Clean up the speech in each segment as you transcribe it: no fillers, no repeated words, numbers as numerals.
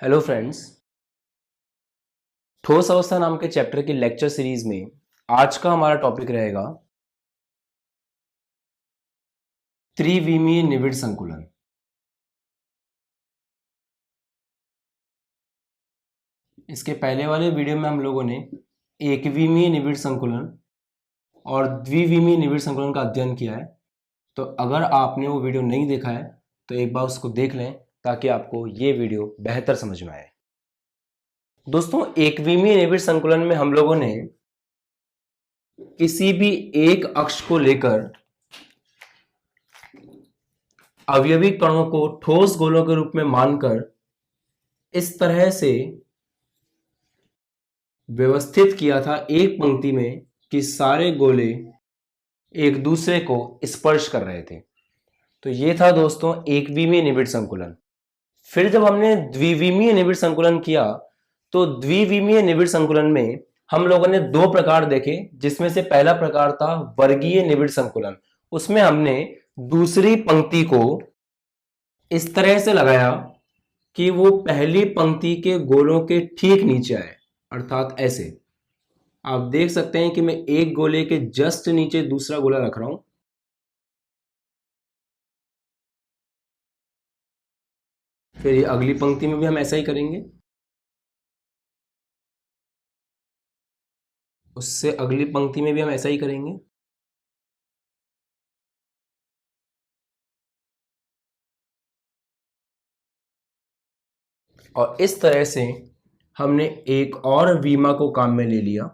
Hello friends. ठोस अवस्था नाम के चैप्टर की लेक्चर सीरीज में आज का हमारा टॉपिक रहेगा त्रिविमीय निविड़ संकुलन। इसके पहले वाले वीडियो में हम लोगों ने एकविमीय निविड़ संकुलन और द्विविमीय निविड़ संकुलन का अध्ययन किया है। तो अगर आपने वो वीडियो नहीं देखा है तो एक बार उसको देख लें ताकि आपको ये वीडियो बेहतर समझ में आए। दोस्तों, एकविमीय निविड़ संकुलन में हम लोगों ने किसी भी एक अक्ष को लेकर अवयवी कणों को ठोस गोलों के रूप में मानकर इस तरह से व्यवस्थित किया था एक पंक्ति में कि सारे गोले एक दूसरे को स्पर्श कर रहे थे। तो ये था दोस्तों एकविमीय निविड़ संकुलन। फिर जब हमने द्विविमीय निविड़ संकुलन किया तो द्विविमीय निविड़ संकुलन में हम लोगों ने दो प्रकार देखे, जिसमें से पहला प्रकार था वर्गीय निविड़ संकुलन। उसमें हमने दूसरी पंक्ति को इस तरह से लगाया कि वो पहली पंक्ति के गोलों के ठीक नीचे आए, अर्थात ऐसे। आप देख सकते हैं कि मैं एक गोले के जस्ट नीचे दूसरा गोला रख रहा हूं। फिर ये अगली पंक्ति में भी हम ऐसा ही करेंगे, उससे अगली पंक्ति में भी हम ऐसा ही करेंगे। और इस तरह से हमने एक और वीमा को काम में ले लिया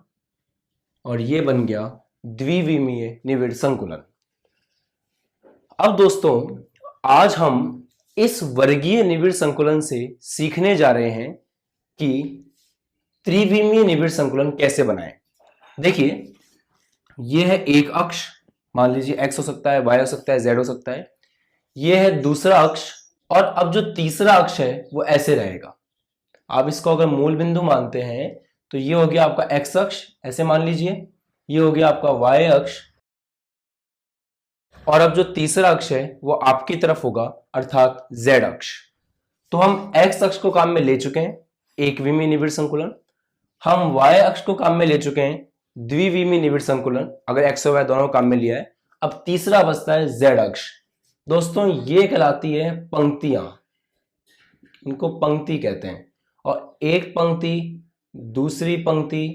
और ये बन गया द्विविमीय निविड़ संकुलन। अब दोस्तों, आज हम इस वर्गीय निविड़ संकुलन से सीखने जा रहे हैं कि त्रिविमीय निविड़ संकुलन कैसे बनाएं। देखिए, यह है एक अक्ष, मान लीजिए x हो सकता है, y हो सकता है, z हो सकता है। यह है दूसरा अक्ष, और अब जो तीसरा अक्ष है वो ऐसे रहेगा। आप इसको अगर मूल बिंदु मानते हैं तो ये हो गया आपका x अक्ष, ऐसे मान लीजिए। ये हो गया आपका y अक्ष, और अब जो तीसरा अक्ष है वो आपकी तरफ होगा, अर्थात z अक्ष। तो हम x अक्ष को काम में ले चुके हैं, एकविमीय निविड़ संकुलन। हम y अक्ष को काम में ले चुके हैं, द्विविमीय निविड़ संकुलन, अगर x और y दोनों काम में लिया है। अब तीसरा बचता है z अक्ष। दोस्तों, ये कहलाती है पंक्तियां, इनको पंक्ति कहते हैं। और एक पंक्ति दूसरी पंक्ति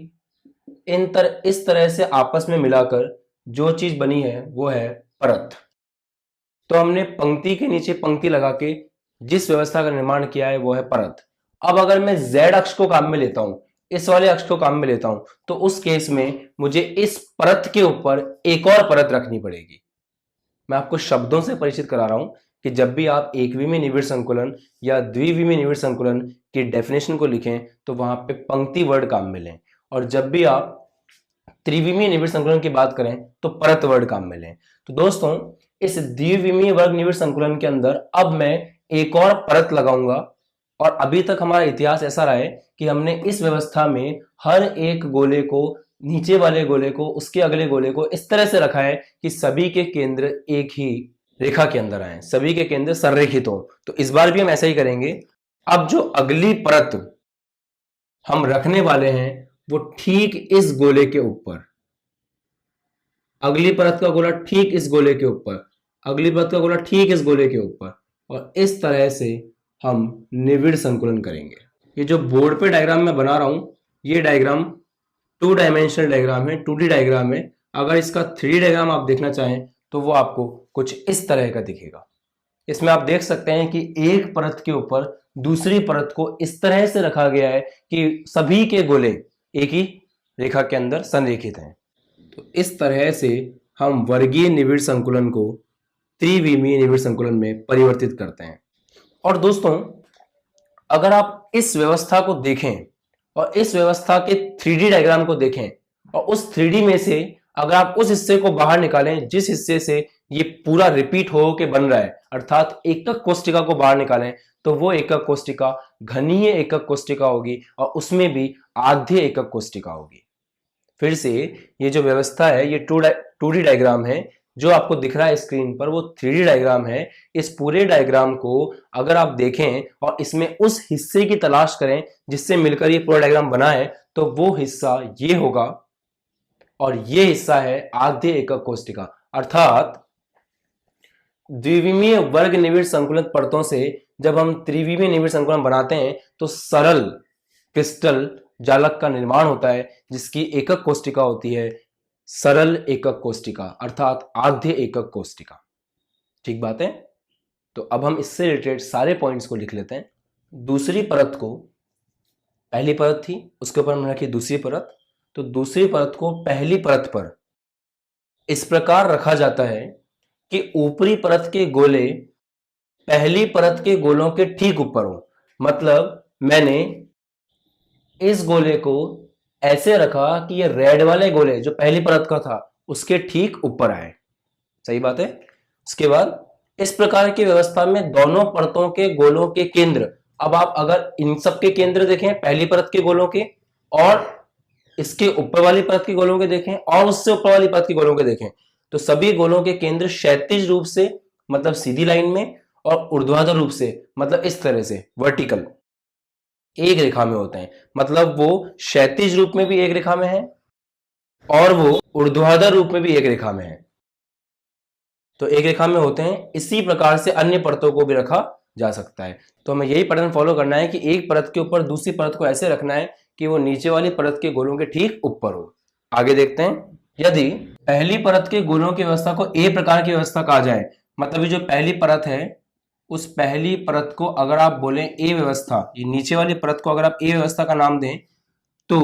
इस तरह से आपस में मिलाकर जो चीज बनी है वो है परत। तो हमने पंक्ति के नीचे पंक्ति लगा के जिस व्यवस्था का निर्माण किया है वो है परत। अब अगर मैं z अक्ष को काम में लेता हूं, इस वाले अक्ष को काम में लेता हूं, तो उस केस में मुझे इस परत के ऊपर एक और परत रखनी पड़ेगी। मैं आपको शब्दों से परिचित करा रहा हूं कि जब भी आप एकविमीय निविड़ संकुलन या द्विविमीय निविड़ संकुलन की डेफिनेशन को लिखें तो वहां पे पंक्ति वर्ड काम में लें, और जब भी आप त्रिविमीय निविड़ संकुलन की बात करें तो परत वर्ड काम में लें। तो दोस्तों, इस द्विविमीय वर्ग निविड़ संकुलन के अंदर अब मैं एक और परत लगाऊंगा। और अभी तक हमारा इतिहास ऐसा रहा है कि हमने इस व्यवस्था में हर एक गोले को, नीचे वाले गोले को, उसके अगले गोले को इस तरह से रखा है कि सभी के केंद्र एक ही रेखा के अंदर आए, सभी के केंद्र संरेखित हो। तो इस बार भी हम ऐसा ही करेंगे। अब जो अगली परत हम रखने वाले हैं वो ठीक इस गोले के ऊपर, अगली परत का गोला ठीक इस गोले के ऊपर, अगली परत का गोला ठीक इस गोले के ऊपर, और इस तरह से हम निविड़ संकुलन करेंगे। ये जो बोर्ड पे डायग्राम मैं बना रहा हूं, ये डायग्राम 2 डायमेंशनल डायग्राम है, 2D डायग्राम है। अगर इसका 3D डायग्राम आप देखना चाहें तो वो आपको कुछ इस तरह का दिखेगा। इसमें आप देख सकते हैं कि एक परत के ऊपर दूसरी परत को इस तरह से रखा गया है कि सभी के गोले एक ही रेखा के अंदर संरेखित हैं। तो इस तरह से हम वर्गीय निविड़ संकुलन को त्रिविमीय निविड़ संकुलन में परिवर्तित करते हैं। और दोस्तों, अगर आप इस व्यवस्था को देखें और इस व्यवस्था के 3D डायग्राम को देखें, और उस 3D में से अगर आप उस हिस्से को बाहर निकालें जिस हिस्से से ये पूरा रिपीट हो के बन रहा है, अर्थात एकक कोष्ठिका को बाहर निकालें, तो वो एकक कोष्ठिका घनीय एकक कोष्ठिका होगी, और उसमें भी आद्य एकक कोष्ठिका होगी। फिर से ये जो व्यवस्था है ये 2D डायग्राम है, जो आपको दिख रहा है स्क्रीन पर वो 3D डायग्राम है। इस पूरे डायग्राम को अगर आप देखें और इसमें उस हिस्से की तलाश करें जिससे मिलकर ये पूरा डायग्राम बना है, तो वो हिस्सा ये होगा और ये हिस्सा है आद्य एकक कोष्टिका। अर्थात द्विविमीय वर्ग निविड़ संकुलित परतों से जब हम त्रिविमीय निविड़ संकुलन बनाते हैं तो सरल क्रिस्टल जालक का निर्माण होता है, जिसकी एकक कोष्टिका होती है सरल एकक कोष्टिका अर्थात आद्य एकक कोष्टिका। ठीक बात है। तो अब हम इससे रिलेटेड सारे पॉइंट्स को लिख लेते हैं। दूसरी परत को, पहली परत थी उसके ऊपर हमने रखी दूसरी परत, तो दूसरी परत को पहली परत पर इस प्रकार रखा जाता है कि ऊपरी परत के गोले पहली परत के गोलों के ठीक ऊपर हो। मतलब मैंने इस गोले को ऐसे रखा कि ये रेड वाले गोले जो पहली परत का था उसके ठीक ऊपर आए। सही बात है। उसके बाद इस प्रकार की व्यवस्था में दोनों परतों के गोलों के केंद्र, अब आप अगर इन सब के केंद्र देखें, पहली परत के गोलों के और इसके ऊपर वाली परत के गोलों के देखें और उससे ऊपर वाली परत के गोलों के देखें, तो सभी गोलों के केंद्र क्षैतिज रूप से मतलब सीधी लाइन में और ऊर्ध्वाधर रूप से मतलब इस तरह से वर्टिकल एक रेखा में होते हैं। मतलब वो क्षैतिज रूप में भी एक रेखा में है और वो ऊर्ध्वाधर रूप में भी एक रेखा में है, तो एक रेखा में होते हैं। इसी प्रकार से अन्य परतों को भी रखा जा सकता है। तो हमें यही पैटर्न फॉलो करना है कि एक परत के ऊपर दूसरी परत को ऐसे रखना है कि वो नीचे वाली परत के गोलों के ठीक ऊपर हो। आगे देखते हैं। यदि पहली परत के गोलों की व्यवस्था को ए प्रकार की व्यवस्था कहा जाए, मतलब ये जो पहली परत है उस पहली परत को अगर आप बोलें ए व्यवस्था, ये नीचे वाली परत को अगर आप ए व्यवस्था का नाम दें, तो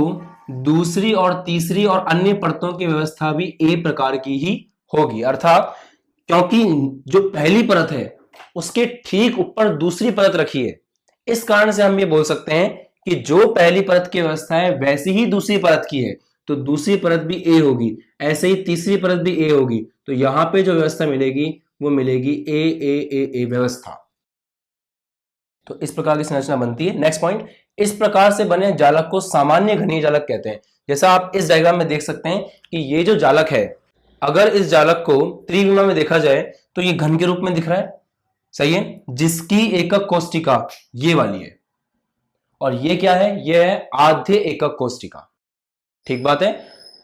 दूसरी और तीसरी और अन्य परतों की व्यवस्था भी ए प्रकार की ही होगी। अर्थात क्योंकि जो पहली परत है उसके ठीक ऊपर दूसरी परत रखी है, इस कारण से हम ये बोल सकते हैं कि जो पहली परत की व्यवस्था है वैसी ही दूसरी परत की है, तो दूसरी परत भी ए होगी, ऐसे ही तीसरी परत भी ए होगी। तो यहां पे जो व्यवस्था मिलेगी वो मिलेगी ए ए ए ए व्यवस्था। तो इस प्रकार की संरचना बनती है। नेक्स्ट पॉइंट, इस प्रकार से बने जालक को सामान्य घनीय जालक कहते हैं। जैसा आप इस डायग्राम में देख सकते हैं कि ये जो जालक है, अगर इस जालक को त्रिविमा में देखा जाए तो ये घन के रूप में दिख रहा है, सही है, जिसकी एकक कोष्टिका ये वाली है और ये क्या है, ये है आद्य एकक कोष्टिका। ठीक बात है।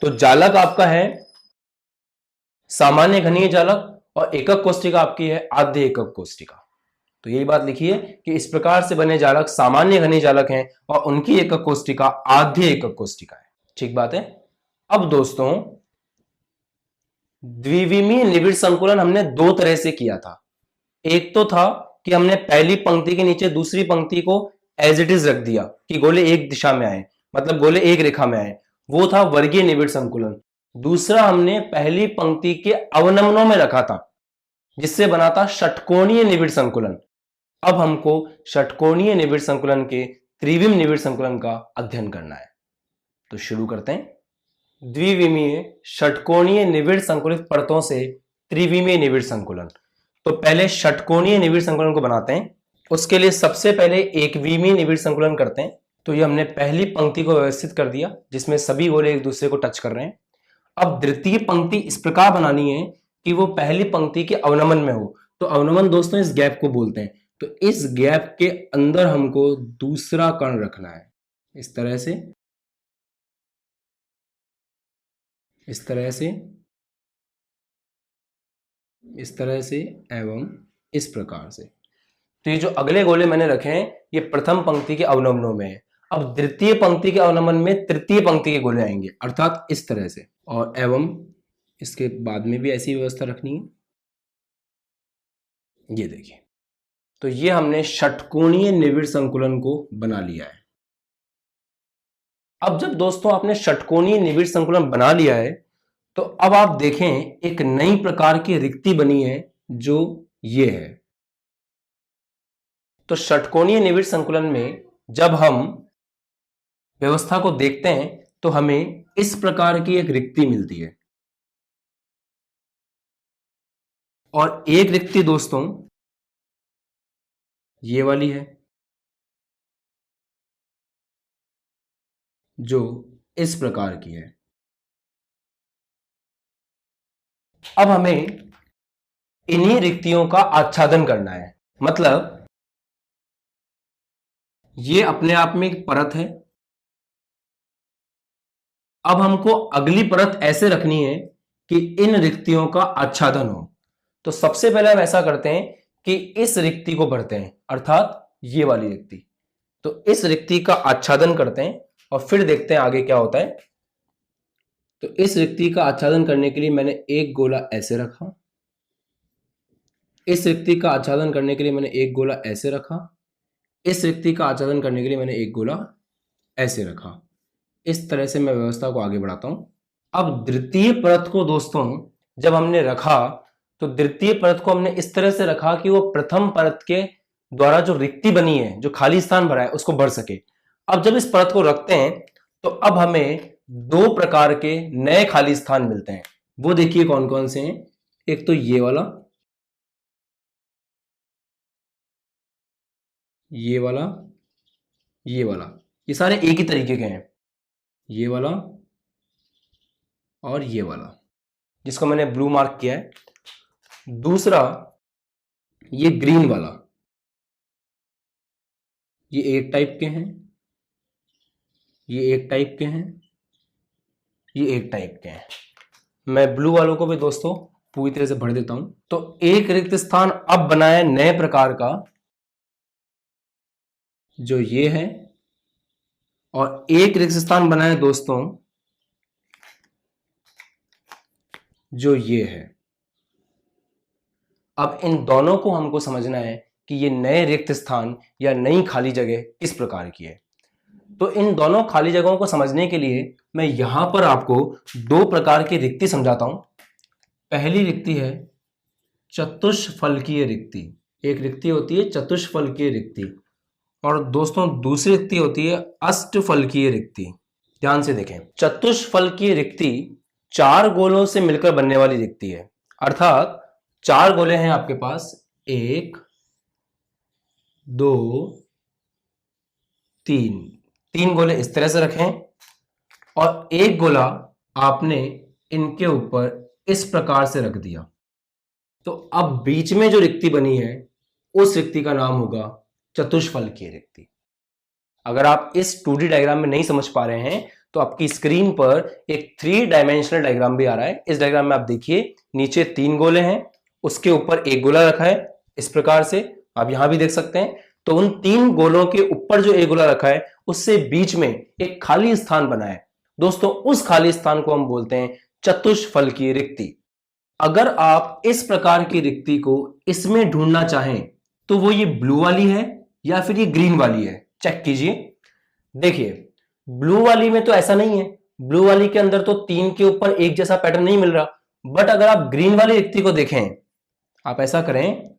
तो जालक आपका है सामान्य घनीय जालक और एकक कोष्टिका आपकी है आद्य एकक कोष्टिका। तो यही बात लिखिए कि इस प्रकार से बने जालक सामान्य घनीय जालक हैं और उनकी एकक कोष्टिका आद्य एकक कोष्टिका है। ठीक बात है। अब दोस्तों द्विविमीय निविड़ संकुलन हमने दो तरह से किया था। एक तो था कि हमने पहली पंक्ति के नीचे दूसरी पंक्ति को एज इट इज रख दिया कि गोले एक दिशा में आए, मतलब गोले एक रेखा में आए, वो था वर्गीय निविड़ संकुलन। दूसरा हमने पहली पंक्ति के अवनमनों में रखा था जिससे बना था षटकोणीय निविड़ संकुलन। अब हमको षटकोणीय निविड़ संकुलन के त्रिविम निविड़ संकुलन का अध्ययन करना है। तो शुरू करते हैं। द्विविमीय षटकोणीय निविड़ संकुलित परतों से त्रिविमीय निविड़ संकुलन। तो पहले षटकोणीय निविड़ संकुलन को बनाते हैं। उसके लिए सबसे पहले एक विमीय निविड़ संकुलन करते हैं। तो ये हमने पहली पंक्ति को व्यवस्थित कर दिया जिसमें सभी गोले एक दूसरे को टच कर रहे हैं। अब द्वितीय पंक्ति इस प्रकार बनानी है कि वो पहली पंक्ति के अवनमन में हो। तो अवनमन दोस्तों इस गैप को बोलते हैं। तो इस गैप के अंदर हमको दूसरा कण रखना है, इस तरह से, इस तरह से, इस तरह से एवं इस प्रकार से। तो ये जो अगले गोले मैंने रखे हैं ये प्रथम पंक्ति के अवनमनों में है। अब द्वितीय पंक्ति के अवनमन में तृतीय पंक्ति के गोले आएंगे अर्थात इस तरह से, और एवं इसके बाद में भी ऐसी व्यवस्था रखनी है। ये देखिए, तो ये हमने षटकोणीय निविड़ संकुलन को बना लिया है। अब जब दोस्तों आपने षटकोणीय निविड़ संकुलन बना लिया है तो अब आप देखें एक नई प्रकार की रिक्ति बनी है जो ये है। तो षटकोणीय निविड़ संकुलन में जब हम व्यवस्था को देखते हैं तो हमें इस प्रकार की एक रिक्ति मिलती है और एक रिक्ति दोस्तों ये वाली है जो इस प्रकार की है। अब हमें इन्हीं रिक्तियों का आच्छादन करना है। मतलब ये अपने आप में एक परत है। अब हमको अगली परत ऐसे रखनी है कि इन रिक्तियों का आच्छादन हो। तो सबसे पहले हम ऐसा करते हैं कि इस रिक्ति को भरते हैं, अर्थात ये वाली रिक्ति। तो इस रिक्ति का आच्छादन करते हैं और फिर देखते हैं आगे क्या होता है। तो इस रिक्ति का आच्छादन करने के लिए मैंने एक गोला ऐसे रखा, इस रिक्ति का आच्छादन करने के लिए मैंने एक गोला ऐसे रखा, इस रिक्ति का आच्छादन करने के लिए मैंने एक गोला ऐसे रखा। इस तरह से मैं व्यवस्था को आगे बढ़ाता हूं। अब द्वितीय परत को दोस्तों जब हमने रखा तो द्वितीय परत को हमने इस तरह से रखा कि वो प्रथम परत के द्वारा जो रिक्ति बनी है, जो खाली स्थान भरा है, उसको भर सके। अब जब इस परत को रखते हैं तो अब हमें दो प्रकार के नए खाली स्थान मिलते हैं। वो देखिए कौन कौन से हैं। एक तो ये वाला, ये वाला, ये वाला, ये सारे एक ही तरीके के हैं। ये वाला और ये वाला, जिसको मैंने ब्लू मार्क किया है। दूसरा ये ग्रीन वाला, ये एक टाइप के हैं, ये एक टाइप के हैं, ये एक टाइप के हैं। मैं ब्लू वालों को भी दोस्तों पूरी तरह से भर देता हूं। तो एक रिक्त स्थान अब बना है नए प्रकार का, जो ये है, और एक रिक्त स्थान बना है दोस्तों जो ये है। अब इन दोनों को हमको समझना है कि ये नए रिक्त स्थान या नई खाली जगह किस प्रकार की है। तो इन दोनों खाली जगहों को समझने के लिए मैं यहां पर आपको दो प्रकार की रिक्ति समझाता हूं। पहली रिक्ति है चतुष्फलकीय रिक्ति। एक रिक्ति होती है चतुष्फलकीय रिक्ति, और दोस्तों दूसरी रिक्ति होती है अष्टफलकीय रिक्ति। ध्यान से देखें, चतुष्फलकीय रिक्ति चार गोलों से मिलकर बनने वाली रिक्ति है। अर्थात चार गोले हैं आपके पास, एक, दो, तीन। तीन गोले इस तरह से रखें और एक गोला आपने इनके ऊपर इस प्रकार से रख दिया। तो अब बीच में जो रिक्ति बनी है उस रिक्ति का नाम होगा चतुष्फलकीय रिक्ति। अगर आप इस 2D डायग्राम में नहीं समझ पा रहे हैं तो आपकी स्क्रीन पर एक 3 डायमेंशनल डायग्राम भी आ रहा है। इस डायग्राम में आप देखिए, नीचे तीन गोले हैं, उसके ऊपर एक गोला रखा है इस प्रकार से, आप यहां भी देख सकते हैं। तो उन तीन गोलों के ऊपर जो एक गोला रखा है उससे बीच में एक खाली स्थान बना है दोस्तों, उस खाली स्थान को हम बोलते हैं चतुष्फलकीय रिक्ति। अगर आप इस प्रकार की रिक्ति को इसमें ढूंढना चाहें तो वो ये ब्लू वाली है या फिर ये ग्रीन वाली है, चेक कीजिए। देखिए ब्लू वाली में तो ऐसा नहीं है, ब्लू वाली के अंदर तो तीन के ऊपर एक जैसा पैटर्न नहीं मिल रहा। बट अगर आप ग्रीन वाली रिक्ति को देखें, आप ऐसा करें,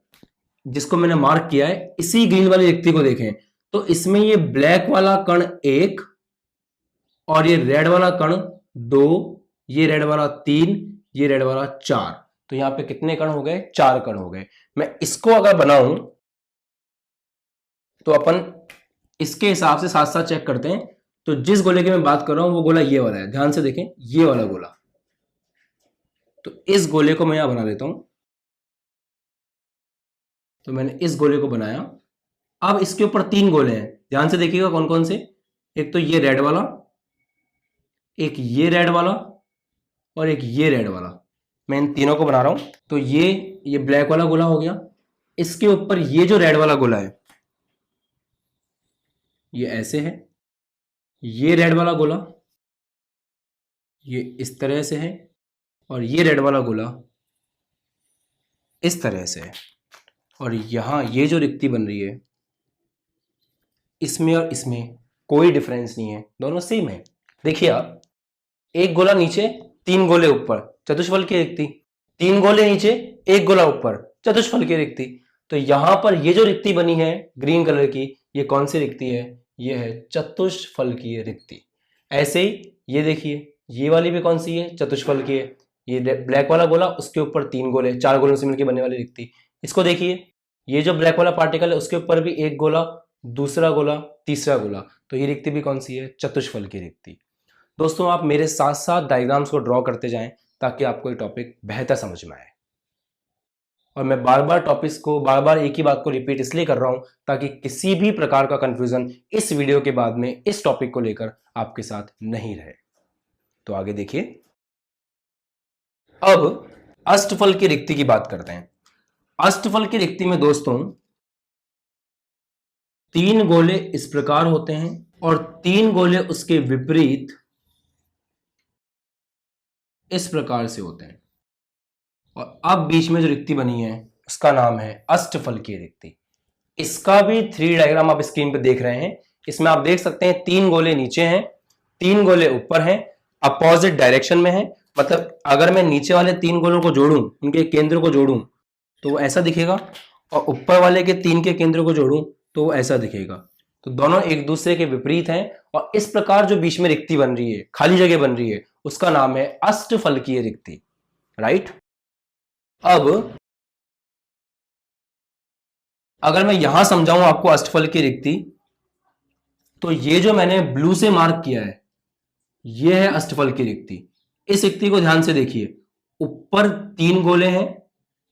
जिसको मैंने मार्क किया है इसी ग्रीन वाली रिक्ति को देखें, तो इसमें ये ब्लैक वाला कण एक और ये रेड वाला कण दो, ये रेड वाला तीन, ये रेड वाला चार। तो यहां पे कितने कण हो गए? चार कण हो गए। मैं इसको अगर बनाऊं तो अपन इसके हिसाब से साथ साथ चेक करते हैं। तो जिस गोले की मैं बात कर रहा हूं वो गोला ये वाला है, ध्यान से देखें, ये वाला गोला। तो इस गोले को मैं यहां बना देता हूं। तो मैंने इस गोले को बनाया। अब इसके ऊपर तीन गोले हैं, ध्यान से देखिएगा कौन कौन से। एक तो ये रेड वाला, एक ये रेड वाला और एक ये रेड वाला। मैं इन तीनों को बना रहा हूं। तो ये ब्लैक वाला गोला हो गया। इसके ऊपर ये जो रेड वाला गोला है ये ऐसे है, ये रेड वाला गोला ये इस तरह से है, और ये रेड वाला गोला इस तरह से है। और यहां ये जो रिक्ति बन रही है इसमें और इसमें कोई डिफरेंस नहीं है, दोनों सेम है। देखिए आप, एक गोला नीचे तीन गोले ऊपर, चतुष्फलकीय रिक्ति। तीन गोले नीचे एक गोला ऊपर, चतुष्फलकीय रिक्ति। तो यहां पर ये जो रिक्ति बनी है ग्रीन कलर की, ये कौन सी रिक्ति है? ये है चतुष्फलकीय रिक्ति। ऐसे ही ये देखिए, ये वाली भी कौन सी है? चतुष्फलकीय। ये ब्लैक वाला गोला, उसके ऊपर तीन गोले, चार गोलों से मिलकर बनने वाली रिक्ति। इसको देखिए, ये जो ब्लैक वाला पार्टिकल है उसके ऊपर भी एक गोला, दूसरा गोला, तीसरा गोला। तो ये रिक्ति भी कौन सी है? चतुष्फलकीय रिक्ति। दोस्तों आप मेरे साथ साथ डायग्राम्स को ड्रॉ करते जाएं ताकि आपको ये टॉपिक बेहतर समझ में आए। और मैं बार बार टॉपिक्स को बार बार एक ही बात को रिपीट इसलिए कर रहा हूं ताकि किसी भी प्रकार का कंफ्यूजन इस वीडियो के बाद में इस टॉपिक को लेकर आपके साथ नहीं रहे। तो आगे देखिए, अब अष्टफल की रिक्ति की बात करते हैं। अष्टफल की रिक्ति में दोस्तों 3 गोले इस प्रकार होते हैं और 3 गोले उसके विपरीत इस प्रकार से होते हैं, और अब बीच में जो रिक्ति बनी है उसका नाम है अष्टफल की रिक्ति। इसका भी 3 डायग्राम आप स्क्रीन पे देख रहे हैं। इसमें आप देख सकते हैं 3 गोले नीचे हैं, 3 गोले ऊपर हैं, अपोजिट डायरेक्शन में है। मतलब अगर मैं नीचे वाले 3 गोलों को जोड़ूं, उनके केंद्र को जोड़ूं तो वो ऐसा दिखेगा, और ऊपर वाले के 3 के केंद्र को जोड़ूं तो वो ऐसा दिखेगा। तो दोनों एक दूसरे के विपरीत हैं, और इस प्रकार जो बीच में रिक्ति बन रही है, खाली जगह बन रही है, उसका नाम है अष्टफलकीय रिक्ति। राइट। अब अगर मैं यहां समझाऊं आपको अष्टफल की रिक्ति, तो ये जो मैंने ब्लू से मार्क किया है ये है अष्टफल की रिक्ति। इस रिक्ति को ध्यान से देखिए, ऊपर 3 गोले हैं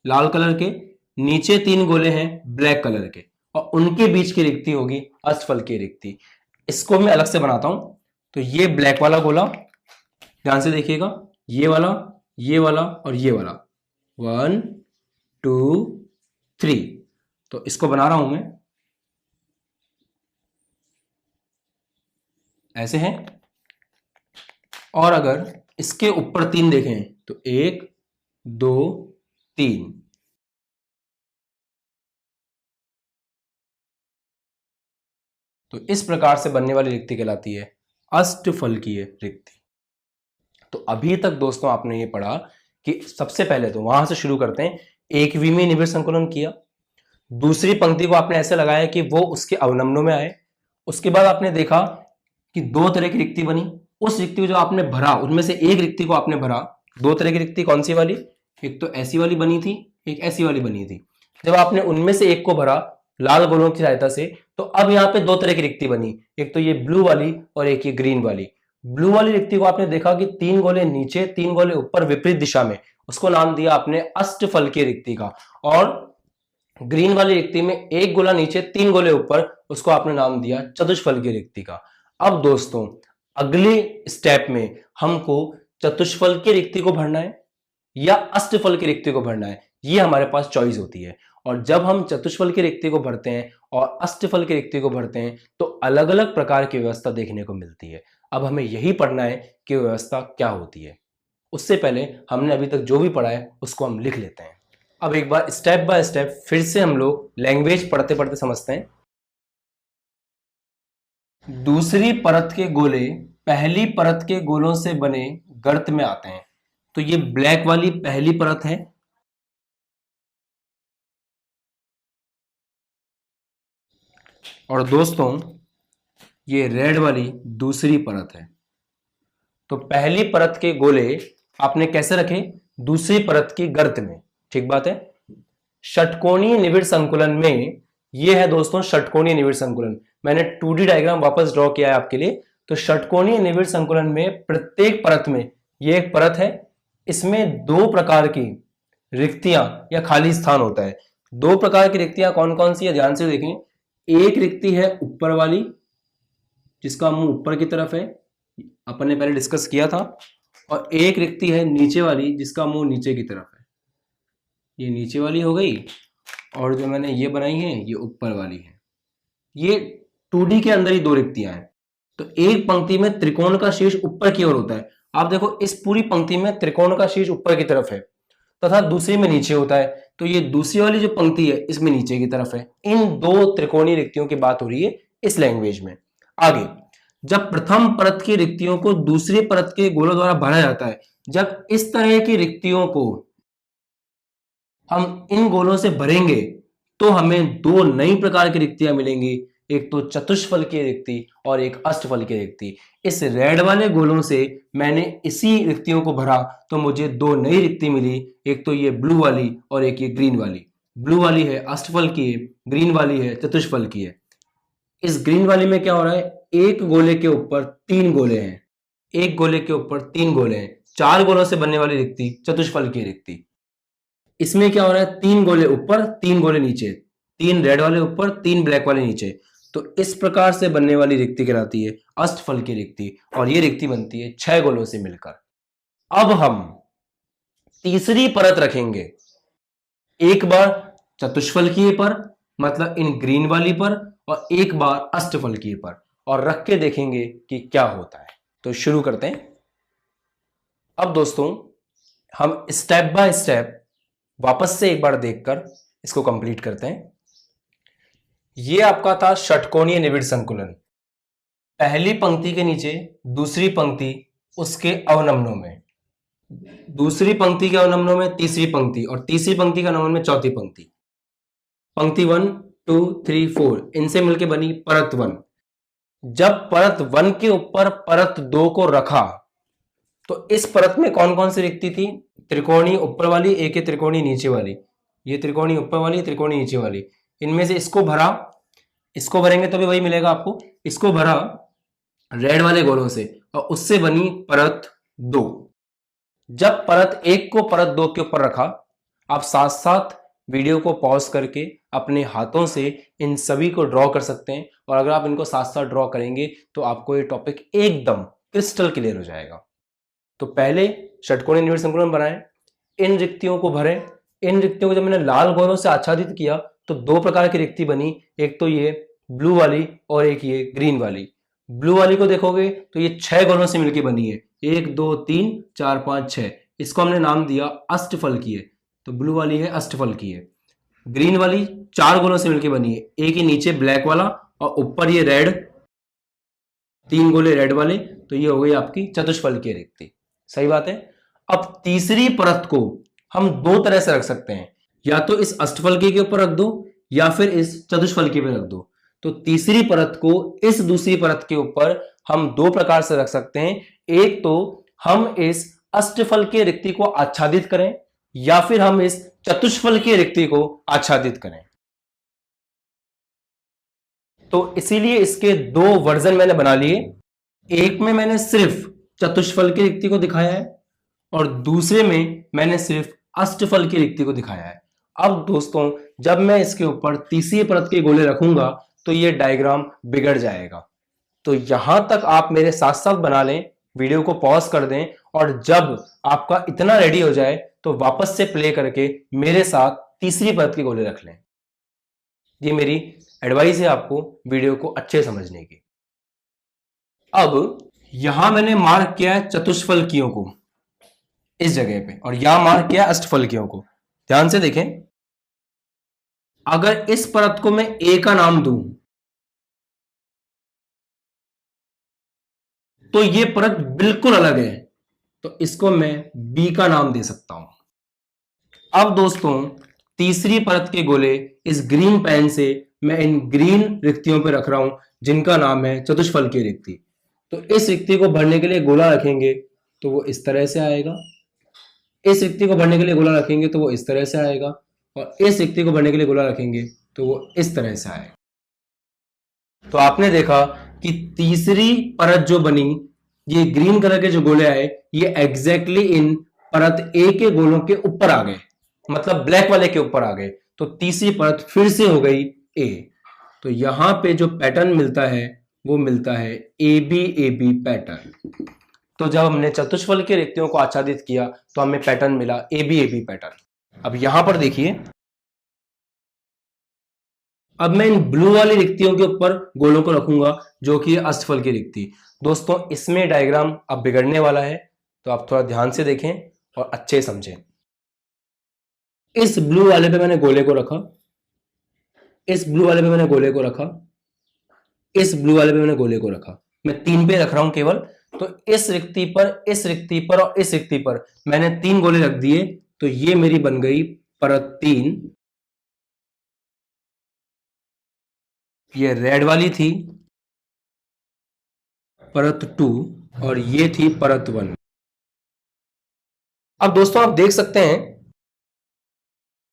लाल कलर के, नीचे 3 गोले हैं ब्लैक कलर के, और उनके बीच की रिक्ति होगी अष्टफल की रिक्ति। इसको मैं अलग से बनाता हूं। तो ये ब्लैक वाला गोला, ध्यान से देखिएगा, ये वाला और ये वाला, 1 2 3। तो इसको बना रहा हूं मैं, ऐसे है। और अगर इसके ऊपर 3 देखें तो 1 2 3, तो इस प्रकार से बनने वाली रिक्ति कहलाती है अष्टफलकीय रिक्ति। तो अभी तक दोस्तों आपने ये पढ़ा कि सबसे पहले तो वहां से शुरू करते हैं, एक विमीय निबिड़ संकुलन किया, दूसरी पंक्ति को आपने ऐसे लगाया कि वो उसके अवलंबनों में आए। उसके बाद आपने देखा कि 2 तरह की रिक्ति बनी, उस रिक्ति को जो आपने भरा उनमें से एक रिक्ति को आपने भरा। 2 तरह की रिक्ति कौन सी वाली, एक तो ऐसी वाली बनी थी, एक ऐसी वाली बनी थी। जब आपने उनमें से एक को भरा लाल गोलों की सहायता से, तो अब यहाँ पे 2 तरह की रिक्ति बनी, एक तो ये ब्लू वाली और एक ये ग्रीन वाली। ब्लू वाली रिक्ति को आपने देखा कि 3 गोले नीचे 3 गोले ऊपर विपरीत दिशा में, उसको नाम दिया आपने अष्टफलकीय रिक्ति का। और ग्रीन वाली रिक्ति में 1 गोला नीचे 3 गोले ऊपर, उसको आपने नाम दिया चतुष्फलकीय रिक्ति का। अब दोस्तों अगले स्टेप में हमको चतुष्फल की रिक्ति को भरना है या अष्टफल की रिक्ति को भरना है, ये हमारे पास चॉइस होती है। और जब हम चतुष्फल की रिक्ति को भरते हैं और अष्टफल की रिक्ति को भरते हैं तो अलग अलग प्रकार की व्यवस्था देखने को मिलती है। अब हमें यही पढ़ना है कि व्यवस्था क्या होती है। उससे पहले हमने अभी तक जो भी पढ़ा है उसको हम लिख लेते हैं। अब एक बार स्टेप बाय स्टेप फिर से हम लोग लैंग्वेज पढ़ते पढ़ते समझते हैं। दूसरी परत के गोले पहली परत के गोलों से बने गर्त में आते हैं। तो ये ब्लैक वाली पहली परत है, और दोस्तों ये रेड वाली दूसरी परत है। तो पहली परत के गोले आपने कैसे रखे, दूसरी परत की गर्त में, ठीक बात है। षटकोणीय निबिड़ संकुलन में ये है दोस्तों षटकोणीय निबिड़ संकुलन। मैंने 2D डायग्राम वापस ड्रॉ किया है आपके लिए। तो षटकोणीय निबिड़ संकुलन में प्रत्येक परत में, ये एक परत है, इसमें 2 प्रकार की रिक्तियां या खाली स्थान होता है। 2 प्रकार की रिक्तियां कौन कौन सी है, ध्यान से देखें। एक रिक्ति है ऊपर वाली जिसका मुंह ऊपर की तरफ है, अपन ने पहले डिस्कस किया था, और एक रिक्ति है नीचे वाली जिसका मुंह नीचे की तरफ है। ये नीचे वाली हो गई, और जो मैंने ये बनाई है ये ऊपर वाली है। ये 2D के अंदर ही 2 रिक्तियां हैं। तो एक पंक्ति में त्रिकोण का शीर्ष ऊपर की ओर होता है। आप देखो इस पूरी पंक्ति में त्रिकोण का शीर्ष ऊपर की तरफ है, तथा दूसरी में नीचे होता है। तो ये दूसरी वाली जो पंक्ति है इसमें नीचे की तरफ है। इन 2 त्रिकोणीय रिक्तियों की बात हो रही है इस लैंग्वेज में। आगे, जब प्रथम परत की रिक्तियों को दूसरी परत के गोलों द्वारा भरा जाता है, जब इस तरह की रिक्तियों को हम इन गोलों से भरेंगे तो हमें 2 नई प्रकार की रिक्तियां मिलेंगी, एक तो चतुष्फल की रिक्ति और एक अष्टफल की रिक्ति। इस रेड वाले गोलों से मैंने इसी रिक्तियों को भरा तो मुझे 2 नई रिक्ति मिली, एक तो ये ब्लू वाली और एक ये ग्रीन वाली। ब्लू वाली है अष्टफल की, ग्रीन वाली है चतुष्फल की है। इस ग्रीन वाली में क्या हो रहा है, एक गोले के ऊपर 3 गोले हैं, एक गोले के ऊपर 3 गोले हैं, 4 गोलों से बनने वाली रिक्ति चतुष्फलकीय रिक्ति। इसमें क्या हो रहा है, 3 गोले ऊपर 3 गोले नीचे, 3 रेड वाले ऊपर 3 ब्लैक वाले नीचे, तो इस प्रकार से बनने वाली रिक्ति कहलाती है अष्टफलकीय रिक्ति, और ये रिक्ति बनती है 6 गोलों से मिलकर। अब हम तीसरी परत रखेंगे, एक बार चतुष्फलकीय पर मतलब इन ग्रीन वाली पर, और एक बार अष्टफलकीय पर, और रख के देखेंगे कि क्या होता है। तो शुरू करते हैं। अब दोस्तों हम स्टेप बाय स्टेप वापस से एक बार देखकर इसको कंप्लीट करते हैं। ये आपका था षटकोणीय निबिड़ संकुलन। पहली पंक्ति के नीचे दूसरी पंक्ति उसके अवनमनों में, दूसरी पंक्ति के अवनमनों में तीसरी पंक्ति, और तीसरी पंक्ति के अवनमन में चौथी पंक्ति। पंक्ति 1 2 3 4 इनसे मिलकर बनी परत 1। जब परत 1 के ऊपर परत 2 को रखा तो इस परत में कौन कौन सी रिक्ति थी, त्रिकोणीय ऊपर वाली, एक है त्रिकोणीय नीचे वाली, ये त्रिकोणीय ऊपर वाली, त्रिकोणीय नीचे वाली। इनमें से इसको भरा, इसको भरेंगे तो भी वही मिलेगा आपको, इसको भरा रेड वाले गोलों से, और उससे बनी परत 2। जब परत 1 को परत 2 के ऊपर रखा, आप साथ साथ वीडियो को पॉज करके अपने हाथों से इन सभी को ड्रॉ कर सकते हैं, और अगर आप इनको साथ साथ ड्रॉ करेंगे तो आपको ये टॉपिक एकदम क्रिस्टल क्लियर हो जाएगा। तो पहले षटकोणीय निबिड़ संकुलन बनाएं, इन रिक्तियों को भरें। इन रिक्तियों को जब मैंने लाल गोलों से आच्छादित किया तो 2 प्रकार की रिक्ति बनी, एक तो ये ब्लू वाली और एक ये ग्रीन वाली। ब्लू वाली को देखोगे तो ये 6 गोलों से मिलकर बनी है, 1 2 3 4 5 6। इसको हमने नाम दिया अष्टफलकीय, तो ब्लू वाली है अष्टफलकीय। ग्रीन वाली 4 गोलों से मिलकर बनी है, एक ही नीचे ब्लैक वाला और ऊपर ये रेड, 3 गोले रेड वाले, तो ये हो गई आपकी चतुष्फलकीय रिक्ति। सही बात है। अब तीसरी परत को हम 2 तरह से रख सकते हैं, या तो इस अष्टफलकीय के ऊपर रख दो या फिर इस चतुष्फलकीय पे रख दो। तो तीसरी परत को इस दूसरी परत के ऊपर हम 2 प्रकार से रख सकते हैं। एक तो हम इस अष्टफलकीय रिक्ति को आच्छादित करें, या फिर हम इस चतुष्फलकीय रिक्ति को आच्छादित करें। तो इसीलिए इसके 2 वर्जन मैंने बना लिए। एक में मैंने सिर्फ चतुष्फलकीय रिक्ति को दिखाया है, और दूसरे में मैंने सिर्फ अष्टफलकीय रिक्ति को दिखाया है। अब दोस्तों जब मैं इसके ऊपर तीसरी परत के गोले रखूंगा तो ये डायग्राम बिगड़ जाएगा। तो यहां तक आप मेरे साथ साथ बना लें, वीडियो को पॉज कर दें, और जब आपका इतना रेडी हो जाए तो वापस से प्ले करके मेरे साथ तीसरी परत के गोले रख लें। ये मेरी एडवाइस है आपको वीडियो को अच्छे समझने की। अब यहां मैंने मार्क किया है चतुष्फलकियों को इस जगह पे, और यहां मार्क किया अष्टफलकियों को। ध्यान से देखें, अगर इस परत को मैं ए का नाम दूं तो ये परत बिल्कुल अलग है, तो इसको मैं बी का नाम दे सकता हूं। अब दोस्तों तीसरी परत के गोले इस ग्रीन पेन से मैं इन ग्रीन रिक्तियों पे रख रहा हूं, जिनका नाम है चतुष्फलकीय रिक्ति। तो इस रिक्ति को भरने के लिए गोला रखेंगे तो वो इस तरह से आएगा, इस रिक्ति को भरने के लिए गोला रखेंगे तो वो इस तरह से आएगा, और इस रिक्ति को भरने के लिए गोला रखेंगे तो वो इस तरह से आएगा। तो आपने देखा कि तीसरी परत जो बनी, ये ग्रीन कलर के जो गोले आए, ये एग्जैक्टली इन परत ए के गोलों के ऊपर आ गए, मतलब ब्लैक वाले के ऊपर आ गए। तो तीसरी परत फिर से हो गई ए। तो यहां पे जो पैटर्न मिलता है वो मिलता है ए बी पैटर्न। तो जब हमने चतुष्फलकीय रिक्तियों को आच्छादित किया तो हमें पैटर्न मिला ए बी पैटर्न। अब यहां पर देखिए, अब मैं इन ब्लू वाली रिक्तियों के ऊपर गोलों को रखूंगा जो कि अष्टफलकीय रिक्ति। दोस्तों इसमें डायग्राम अब बिगड़ने वाला है, तो आप थोड़ा ध्यान से देखें और अच्छे समझें। इस ब्लू वाले पे मैंने गोले को रखा, इस ब्लू वाले पे मैंने गोले को रखा, इस ब्लू वाले पे मैंने गोले को रखा। मैं 3 पे रख रहा हूं केवल। तो इस रिक्ति पर, इस रिक्ति पर और इस रिक्ति पर मैंने 3 गोले रख दिए, तो ये मेरी बन गई परत 3। ये रेड वाली थी परत 2, और ये थी परत 1। अब दोस्तों आप देख सकते हैं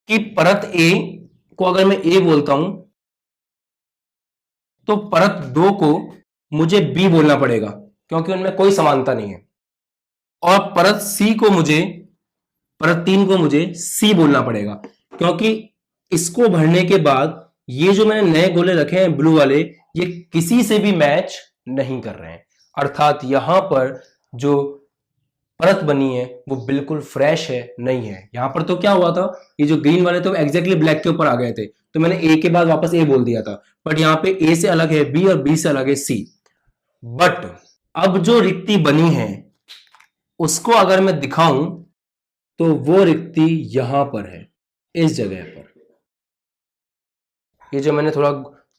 कि परत ए को अगर मैं ए बोलता हूं तो परत 2 को मुझे बी बोलना पड़ेगा, क्योंकि उनमें कोई समानता नहीं है। और परत तीन को मुझे सी बोलना पड़ेगा, क्योंकि इसको भरने के बाद ये जो मैंने नए गोले रखे हैं ब्लू वाले, ये किसी से भी मैच नहीं कर रहे हैं, अर्थात यहां पर जो परत बनी है वो बिल्कुल फ्रेश है, नहीं है। यहां पर तो क्या हुआ था, ये जो ग्रीन वाले तो एग्जैक्टली ब्लैक के ऊपर आ गए थे, तो मैंने ए के बाद वापस ए बोल दिया था, बट यहां पे ए से अलग है बी और बी से अलग है सी। बट अब जो रिक्ति बनी है उसको अगर मैं दिखाऊं तो वो रिक्ति यहां पर है, इस जगह पर। ये जो मैंने थोड़ा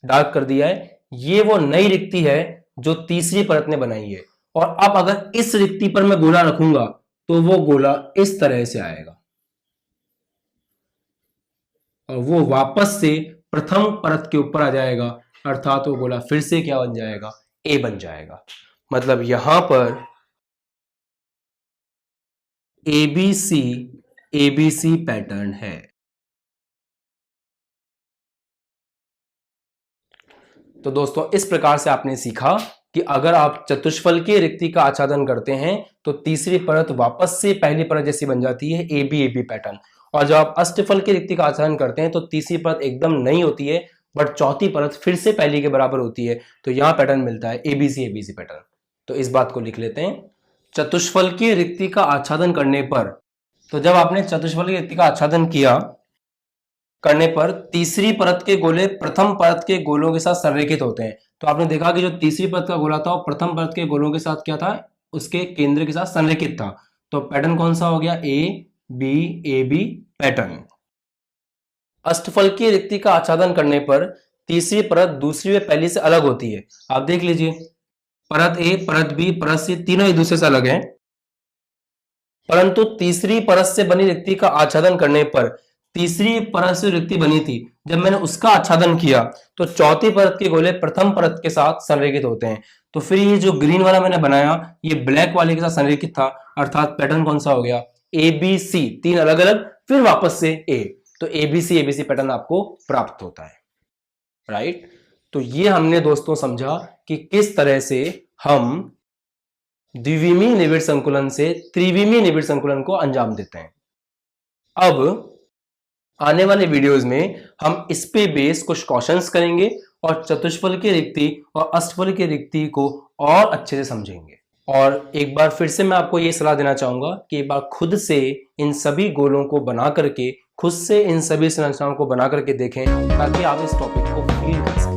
डार्क कर दिया है, ये वो नई रिक्ति है जो तीसरी परत ने बनाई है। और अब अगर इस रिक्ति पर मैं गोला रखूंगा तो वो गोला इस तरह से आएगा और वो वापस से प्रथम परत के ऊपर आ जाएगा, अर्थात वो गोला फिर से क्या बन जाएगा, ए बन जाएगा। मतलब यहां पर एबीसी पैटर्न है। तो दोस्तों इस प्रकार से आपने सीखा कि अगर आप चतुष्फलकीय रिक्ति का आच्छादन करते हैं तो तीसरी परत वापस से पहली परत जैसी बन जाती है, एबी पैटर्न। और जब आप अष्टफल की रिक्ति का आच्छादन करते हैं तो तीसरी परत एकदम नहीं होती है, बट चौथी परत फिर से पहली के बराबर होती है, तो यहां पैटर्न मिलता है एबीसी पैटर्न। तो इस बात को लिख लेते हैं। चतुष्फलकीय रिक्ति का आच्छादन करने पर, तो जब आपने चतुष्फलकीय रिक्ति का आच्छादन करने पर तीसरी परत के गोले प्रथम परत के गोलों के साथ संरेखित होते हैं। तो आपने देखा कि जो तीसरी परत का गोला था वो प्रथम परत के गोलों के साथ क्या था, उसके केंद्र के साथ संरेखित था। तो पैटर्न कौन सा हो गया, ए बी पैटर्न। अष्टफलकीय रिक्ति का आच्छादन करने पर तीसरी परत दूसरी व पहली से अलग होती है। आप देख लीजिए, परत ए, परत बी, परत सी तीनों एक दूसरे से अलग हैं, परंतु तीसरी परत से बनी रिक्ति का आच्छादन करने पर तीसरी परत से रिक्ति बनी थी, जब मैंने उसका आच्छादन किया तो चौथी परत के गोले प्रथम परत के साथ संरेखित होते हैं। तो फिर ये जो ग्रीन वाला मैंने बनाया ये ब्लैक वाले के साथ संरेखित था, अर्थात पैटर्न कौन सा हो गया, एबीसी, तीन अलग अलग फिर वापस से ए, तो एबीसी पैटर्न आपको प्राप्त होता है, राइट। तो ये हमने दोस्तों समझा कि किस तरह से हम द्विविमीय निबिड़ संकुलन से त्रिविमीय निबिड़ संकुलन को अंजाम देते हैं। अब आने वाले वीडियोस में हम इस पे बेस कुछ क्वेश्चंस करेंगे और चतुष्फलकीय रिक्ति और अष्टफलकीय रिक्ति को और अच्छे से समझेंगे। और एक बार फिर से मैं आपको ये सलाह देना चाहूंगा कि एक बार खुद से इन सभी गोलों को बना करके, खुद से इन सभी संरचनाओं को बना करके देखें, ताकि आप इस टॉपिक को फील कर सकें।